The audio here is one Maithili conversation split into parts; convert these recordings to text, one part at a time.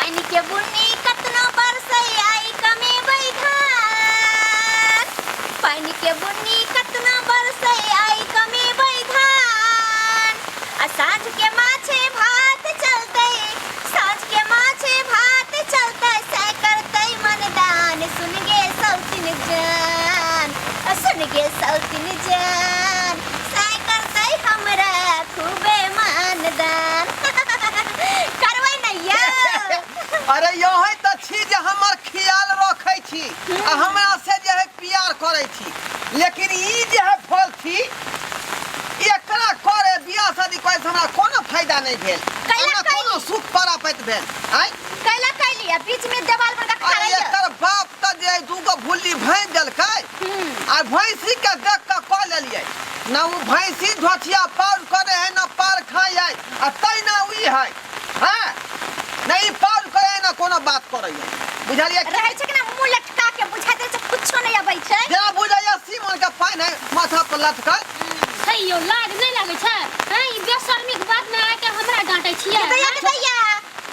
पानी के बुन्नी कतनो बरसै आई कमे बैधान। पानी के बुन्नी कतनो बरसै आई कमे बैधान। आ साँझ के माछे भात चलतै, साँझ के माछे भात चलतै, सै करतै मनदान। सुन गे सौतिन जान, सुन गे सौतिन जान, सै करतै हमरा खूबे मानदान। करबै नैया। अरे यही तो छी जे हमर ख्याल रखै छी आ हमरा से जे है प्यार करै छी, लेकिन ई जे है फल छी एकरा करे बियाह शादी करे से हमरा कोनो फायदा नहीं भेल, हमरा कोनो सुख प्राप्त भेल। आइ कैला कैलिया बीच में देवाल पर खड़ा रहिया। एकर बाप त जे दूगो भुल्ली भैंस देलकै आ भैंसी के देख के क लेलियै ना, उ भैंसी धोथिया पार करे है ना पार खाय है आ तै ना उई है। हां नहीं पार करे ना कोनो बात करे है, बुझलियै? रहै छै कि ना मुंह लटका के बुझा दे छै, कुछो नहीं आबै छै। जेना बुझाइया सीमन के पाइन है माथा पर लटकल। हैयो लाज नहीं लागे छै? हैं ई बेशर्मी के बात में आके हमरा डांटै छियै। दैया के दैया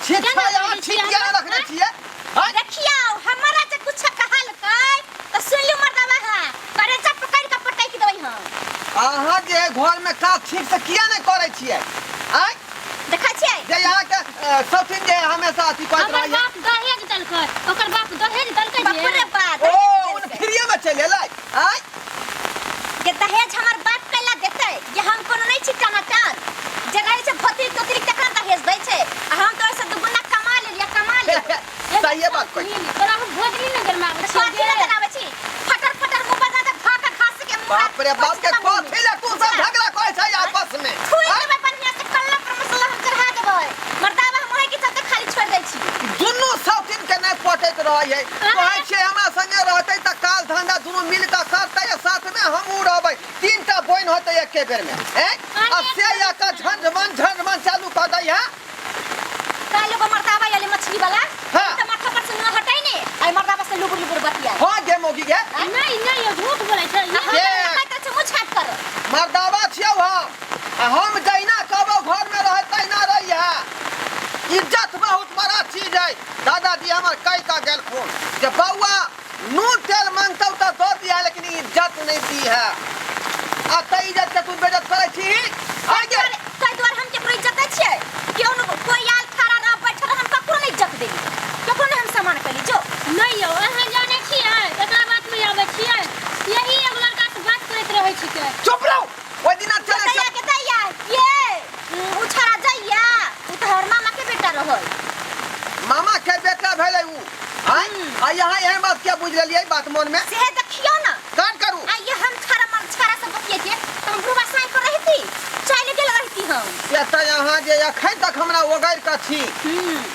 छिछा यहाँ छिटिया रखने छियै। हां रखिया हमरा से कुछ कहल कै त सुन लियो मर्दवा है करे चप पकड़ के पटै के देबै हम। अहाँ जे घर में काज ठीक से किया नहीं करे छियै? आइ देखै छियै जे यहाँ के सौतीन जे हमेशा अथी कहत हमर रहैया बाप दहेज दलकै, ओकर बाप दहेज दलकै बाप रे जे बाप। ओ उन फ्रीए में चले लै। आइ के दहेज हमर बाप कैला देतै जे हम कोनो नहीं छी टमाटर जे रहै छै भती तोतरी तकरा दहेज दै छै आ हम तो ऐसे दुगुना कमा लेलिया कमा ले। सही बात कहै। तोरा हम भोजनी न गरमाबै कथी छियै। ले बनाबै छी फटर फटर मुंह बना दे खा के घास के मुंह। बाप रे बाप के कथी ले तू सब झगड़ा करे छै आपस में? छुई देबै बढ़िया से कल्ला पर मसाला हम चढ़ा देबै। मर्दावा हम ओहे के चलते खाली छोड़ दै छी। दुनू सौतीन के नहीं पटैत रहै है, कहै छै हमरा संगे रहतै त काल धंधा दुनू मिल के करतै आ साथ में हमहू रहबै, तीनटा बहन होतै एके बेर में। हैं अब से या का झंझमन चालू कर दै है। कालो को मर्दावा वाली मछली वाला हाँ। त माथा पर से न हटाई ने आई मर्दावा से लुबुर लुबुर बतिया। हां गे मोगी गे नहीं नहीं ये झूठ बोलै छै। हम कहै त मुंह छाट कर। मर्दावा छियौ हम आ हम जहिना कहबो घर में रहै तहिना रहिया। इज्जत बहुत बड़ा चीज है। दादाजी हमर कह का गेल फोन जे बौआ नून तेल मांगतौ त दो दिया, लेकिन इज्जत नहीं दी है। आ त इज्जत के तू बेइज्जत करे छी। आइ गे कई द्वार हम केकरो इज्जत दै छियै? केओ न कोई आल खड़ा रह बैठ रह हम ककरो नहीं इज्जत देली, ककरो नहीं हम सम्मान कली। जो नहीं यौ अहाँ जानै छियै एकरा बात में आबै छियै, यही एगो लड़का से बात करैत रहै छिकै। चुप रहो। ओइ दिना चले दैया के दैया ये उछरा जाइया उ तो हर मामा के बेटा रहल। मामा के बेटा भेलै उ। आ यहाँ यही बात क्या बुझ लेलियै बात मन में? से देखियो ना कान करू आ ये हम छारा से बतिये के तो हम बुढ़वा साई पर रहती चल गेल रहती हम। से त यहाँ जे अखन तक हमरा ओगैर के छी,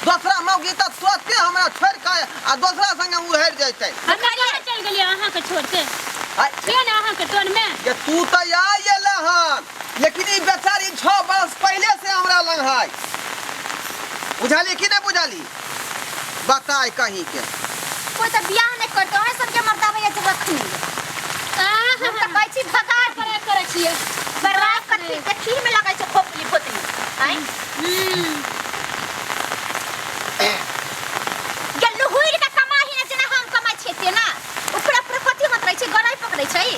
दूसरा मौगी त सोचते हमरा छोड़ के आ दूसरा संगे उहैर जैतै। हम कहाँ चल गेलियै अहाँ के छोड़ के? आइ छियै ने अहाँ के टोन में। ये तू तो आई एले हन, लेकिन ई बेचारी 6 वर्ष पहले से हमरा लग है। बुझाली कि नहीं बुझाली? बताए कहीं के कोई तो बियाह नहीं करते है सब के मर्दावा ये जब रखनी हम तो कहै छी भगा करे छियै बर्बाद करती के खीर में लगाई छै खोपली खोतली। आई गल्लू हुइर के कमाही न जना हम कमाई छै ते ना ऊपर ऊपर कथि मत रहै छै गराई पकड़ै छै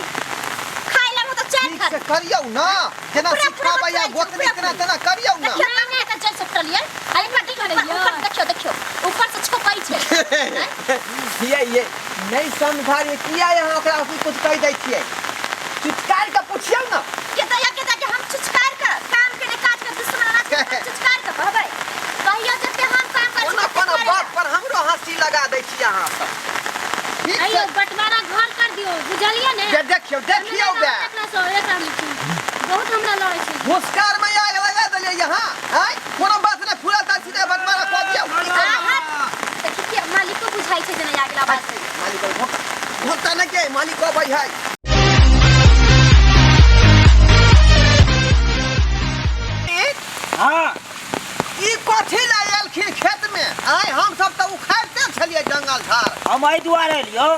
खाइ ला तो चार ठीक खा से करियौ ना, जेना सिखाबै या गोतनी तेना करियौ ना। देखियो ना त जल सकल लियै आई कथि करियो देखियो ऊपर से छोकै छै। ये नहीं समझा रे किया यहाँ ओकरा कुछ कह दै छियै? चुटकार के पूछियौ ना। के दया हम चुचकार के काम के काज के दुश्मन ना चुचकार के कहबै कहियो जते हम काम कर कोना कोना बात पर हमरो हंसी लगा दै छी अहाँ सब। ठीक अइयो छै बंटवारा घर कर दियो बुझलियै ने? जे देखियौ बे बहुत हमरा लड़ै छै। घुसकार में आग लगा देलियै यहाँ। आइ कोनो बात नहीं पूरा ता सीधे बंटवारा कह दियौ। देखि के मालिक को बुझाई छै जना आगला बात से मालिक भोक्ता नहीं के मालिक को भाई है। हाँ ई कथी ला एलखिन खेत में? आइ हम सब तो उखाड़ते छलिए जंगल झाड़। हम एहि दुआरे एलियो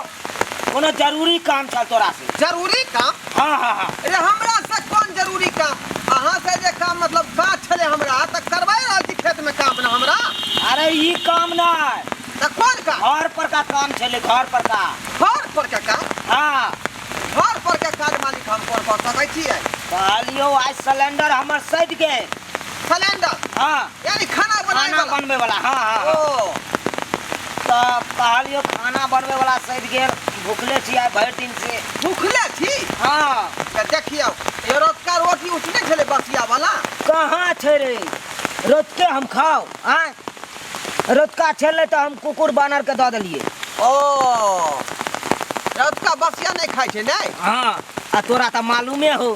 कोनो जरूरी काम छल तोरा से। जरूरी काम? हाँ हाँ हाँ अरे हमरा से कौन जरूरी काम? अहाँ से जे काम मतलब काज छले हमरा त करवाई रहल छी खेत में काम ना हमरा। अरे ई काम ना है, त कोन का? घर पर का काम चले, घर पर का। घर पर के काम? हाँ घर पर के काज मालिक हम कर सकै छियै। कहलियो आज सिलेंडर हमर सज गए। सिलेंडर हाँ यानी खाना बनाए खाना वाला। बनवे वाला। हाँ हाँ ओ तो कहलियो खाना बनवे वाला सज गेल, भूखले छियै भरि दिन से। भूखले छी? हाँ त देखियौ ये रोजका रोटी उठने छले बसिया वाला। कहाँ छे रे, रोज के हम खाओ। आय रोजका छेले तो हम कुकुर बानर के दऽ देलिए। ओ रोजका बसिया नहीं खाइ छै नहीं? हाँ आ तोरा तो मालूमे हो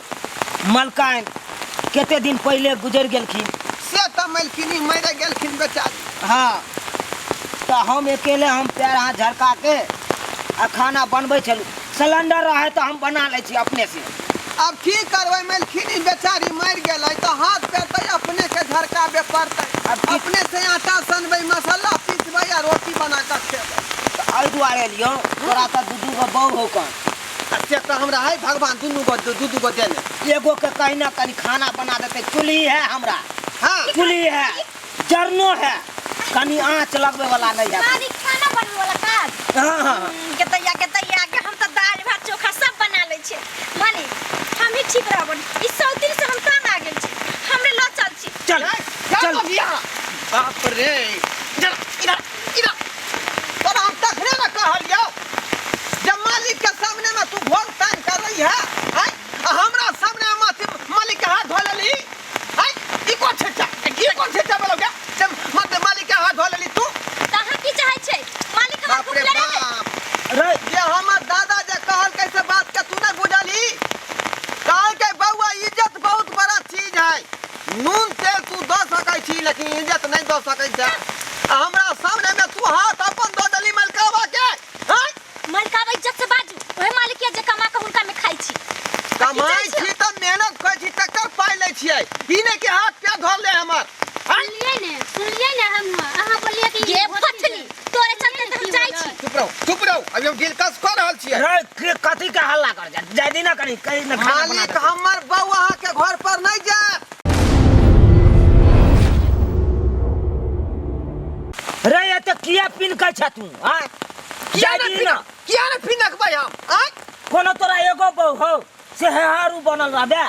मलकान केते दिन पहले गुजर गेलखिन। से त मलकिनी मर गेलखिन बेचारी। हाँ तो हम अकेले हम पैर हाथ झरका के आ खाना बनबै छलू। सिलेंडर रहे तो हम बना ले छी अपने से। अब की करबै मलकिनी बेचारी मर गेलै तो हाथ पैर त अपने के झरकाबे पड़तै। अब की- अपने से आटा सनबै, मसाला पीसबै आ रोटी बना के खेबै। तो एहि दुआरे लियो तोरा तो दू गो बहू हो कन, आ से त हमरा है भगवान दुनू गो देने। एगो के कहीं ना कहीं खाना बना देते। चूल्ही है हमरा, हाँ चूल्ही है, जरनो है, कहीं आँच लगवे वाला नहीं है। मालिक खाना बनवे वाला काज। हाँ हाँ केतैया के हम त दाल भात चोखा सब बना ले छे। मालिक हम ही ठीक रहबन। ई 100 दिन से हम काम आ गेल छी, हमरे ल चल छी। चल चल बाप रे इधर इधर तोरा हम तखने न कहलियो जब मालिक के सामने में तू भोग तान कर रही है, हैं? आ हमरा सामने में मालिक के हाथ धो लेली, हैं? ई कोन छेचा बोलोगे जब मालिक के हाथ धो लेली तू? कहां की चाहे छे? मालिक हमरा बाप रे भूख लगे। बाप रे ये हमर दादा जे कहल कैसे बात के तू नहीं बुझली। कहल के बउआ इज्जत बहुत बड़ा चीज है। नून तेल तू दो सकै छी लेकिन इज्जत नहीं दो सकै छै। आ हमरा सामने में तू हाथ अपन दो देली मलकावा के, हैं? मालिक इज्जत से बाजू। ओहे मालिक के जे कमा के हुनका में खाई छी। कमाई छी त मेहनत करै छी तकर पाइ लै छियै। ई नहीं के हाथ पे धर ले हमर, हैं? सुनलिए ने हम अहाँ बोलिए कि ये फटली तोरे चलते त हम जाई छी। चुप रहो अभी हम डिस्कस कर रहल छियै। रे के कथी के हल्ला कर जा जादी ना कहीं कहीं ना खाना बना मालिक दे। हमर बउआ के घर पर नहीं जाए। रे ये तो किया पिन के छ तू? आय जादी ना किया ने फिनकबै हम, हैं? कोनो तोरा एगो बहू हो से हारू बनल रहबे।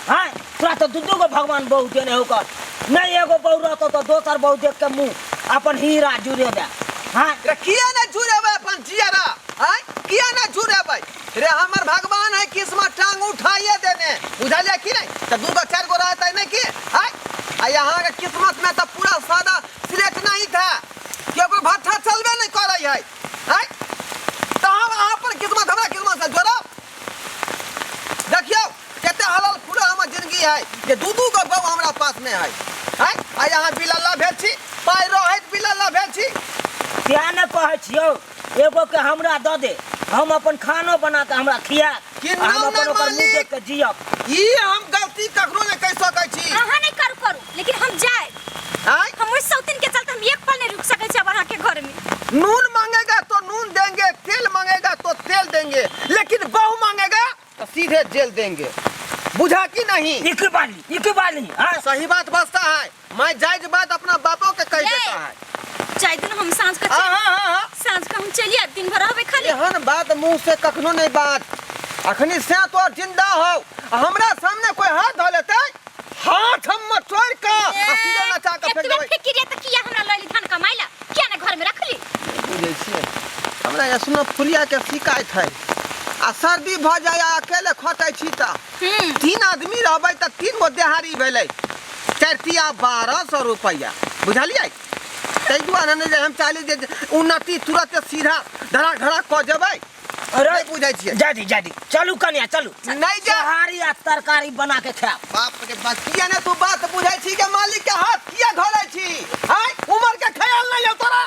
हां तोरा तो दू गो भगवान बहू देने हो कर। नहीं एगो बहू रहतो तो दोसर बहू देख के मुंह अपन हीरा जुड़े दे। हां रे किया ने जुड़ेबै अपन जियारा, हैं? किया ने जुड़ेबै? रे हमर भगवान है किस्मत टांग उठाइए देने, बुझलिए कि नहीं? त दू गो चार गो रहतै नहीं कि, हैं? आ यहाँ के किस्मत में तो पूरा सादा सिलेट नहीं था। केगो भट्ठा चलबे नहीं करे है, हैं? तो हम अहाँ पर किस्मत हमरा किस्मत से जोड़ो। देखियो केते हलाल पूरा हमर जिंदगी है जे दू गो बहू हमरा पास में है, हैं? आ यहाँ बिलल्ला भेल छी, पाइ रहत बिलल्ला भेल छी। क्या न कहै छियो एगो के हमरा द दे, हम अपन खानो बना के हमरा खिया, कि हम नाम अपन नहीं ओकर मुंह मालिक। देख के जियब। ई हम गलती ककरो नहीं कह सकै छी, अहाँ नहीं करू लेकिन हम जाए। हैं? हम उस 100 दिन के चलते हम एक पल नहीं रुक सके छी अब अहाँ के घर में। नून मांगेगा तो नून देंगे, तेल मांगेगा तो तेल देंगे, लेकिन बहू मांगेगा तो सीधे जेल देंगे। बुझा कि नहीं? इकबाली हां सही बात बसता है। मैं जायज बात अपना बापों के कह देता है। जाए दिन हम सांझ का हाँ। सांझ का हम चलिए दिन भर रहबे खाली। एहन बात मुंह से कखनो नहीं बात। अखनी से तो जिंदा हो, हमरा सामने कोई हाथ धो लेते, हाथ हम मटोर का आ सीधे नचा के फेंक देबै। फिकिरिया त किया हमरा लैली धान कमाइला किया ना घर में रखली। बुझे छियै हमरा एसनो फुलिया के शिकायत है। आ सर्दी भ जाय अकेले खटै छी त 3 आदमी रहबै त 3 गो देहारी भेलै, 4 1200 रुपया, बुझलियै? तै दुआरे ने जे हम चाहली जे उन्नति तुरंत सीधा धड़ा धड़ा क जेबै। अरे नहीं बुझै छियै। जादी चलू कन्या चलू। नहीं जा। सहारी आ तरकारी बना के खाब। बाप रे बाप किया ने तू बात बुझै छी के मालिक के हाथ किया धोलै छी, हैं? उमर के ख्याल नहीं है तोरा?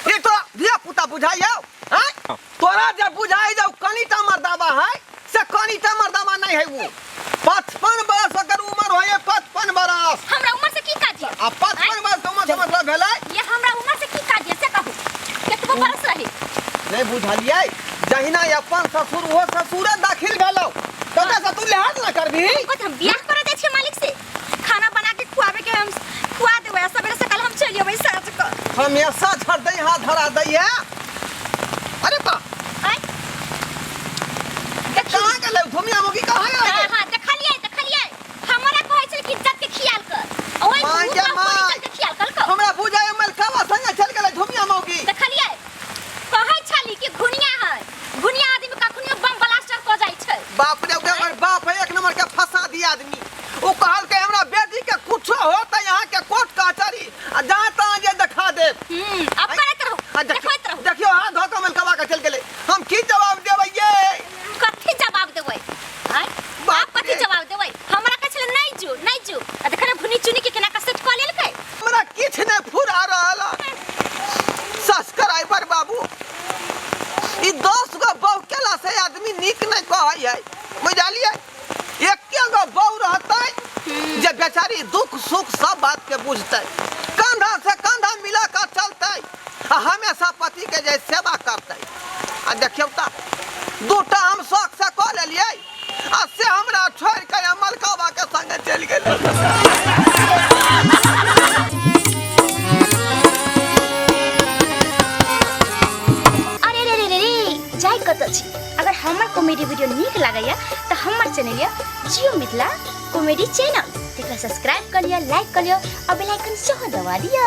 ये तो धिया पुता बुझाइयो, हैं? तोरा जब बुझाई जाऊ कनिटा मर्दावा है से कनिटा मर्दावा नहीं है। वो 55 बरस अगर उम्र होए 55 बरस हमरा उम्र से की काजी आ 55 बरस उम्र से मतलब भेलै ये हमरा उम्र से की काजी से कहू केतबो बरस रही। नहीं बुझलियै। जहिना अपन ससुर वो ससुरे दाखिल भेलौ तबे से तू लिहाज ना करबी। हम बियाह करे दे छी मालिक से खाना बना के खुआवे के हम खुआ देबै सबेरे से चलिए भाई साँझ को हमेशा झड़ दई हाथ धरा दई है। अरे बा आय कहाँ गेलै धुमिया मुगी कहाँ गेलै? हां देखलिए हमरा कहै छल कि इज्जत के ख्याल कर ओए मां के मां के ख्याल कर को हमरा बुझाय मलकावा संगे चल गेलै धुमिया मुगी। देखलिए कहै छली कि घुनिया है घुनिया आदमी कखनियो बम ब्लास्टर को जाय छै। बाप रे हमर बाप है एक नंबर के फसा दी आदमी। ओ कहल के हमरा बेटी के कुछो होता यहाँ के कोर्ट कचहरी आ जहाँ तहाँ जे देखा दे। अब करत रहो देखत रहो देखियो हाथ धो के मलकावा के चल गेलै। हम की जवाब देबै ये? कथि जवाब देबै? आय बाप कथि जवाब देबै? हमरा कहै छल नहीं जो आ देखने भुनी चुनी के केना का सेट क लेलकै। हमरा किछ नै फुरा रहल। सब्सक्राइबर बाबू ई 10 गो बहू केला से आदमी निक नै कहै है बुझलिए। एके गो बहू रहतै जे बेचारी दुख सुख सब बात के बुझतै कंधा से कंधा मिला कर चलतै आ हमेशा पति के जे सेवा करतै। आ देखियौ त दूटा हम शौक से कऽ लेलियै आ से हमरा छोड़ के मलकावा के संगे चलि गेलै। जाय कत छी। अगर हमर कॉमेडी वीडियो नीक लागैया त हमर चैनल या जियो मिथिला कॉमेडी चैनल तेकरा सब्सक्राइब कर लिया, लाइक कर लिया और बेल आइकन सेहो दबा दिया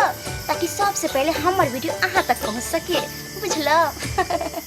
ताकि सबसे पहले हमर वीडियो अहाँ तक पहुंच सके। बुझलो?